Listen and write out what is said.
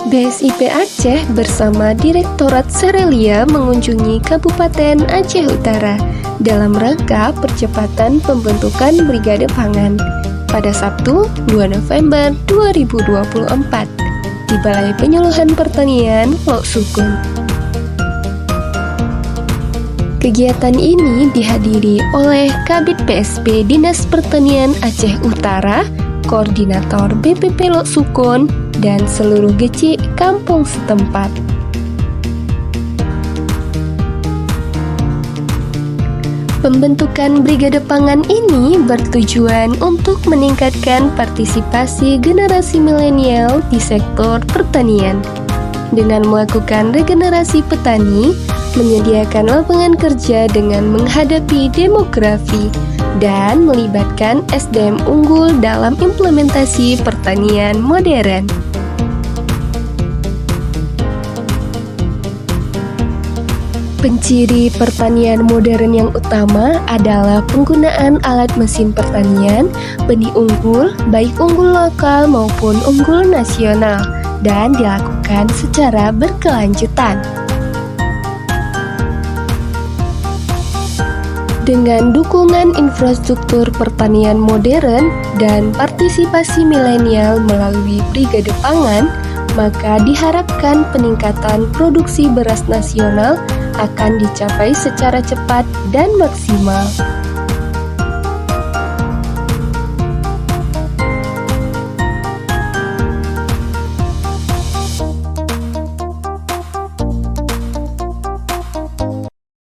BSIP Aceh bersama Direktorat Serelia mengunjungi Kabupaten Aceh Utara dalam rangka percepatan pembentukan Brigade Pangan pada Sabtu 2 November 2024 di Balai Penyuluhan Pertanian Lok Sukun. Kegiatan ini dihadiri oleh Kabid PSP Dinas Pertanian Aceh Utara, Koordinator BPP Lok Sukun, dan seluruh gecik kampung setempat. Pembentukan Brigade Pangan ini bertujuan untuk meningkatkan partisipasi generasi milenial di sektor pertanian dengan melakukan regenerasi petani, menyediakan lapangan kerja dengan menghadapi demografi, dan melibatkan SDM unggul dalam implementasi pertanian modern. Penciri pertanian modern yang utama adalah penggunaan alat mesin pertanian, benih unggul, baik unggul lokal maupun unggul nasional, dan dilakukan secara berkelanjutan. Dengan dukungan infrastruktur pertanian modern dan partisipasi milenial melalui Brigade Pangan, maka diharapkan peningkatan produksi beras nasional akan dicapai secara cepat dan maksimal.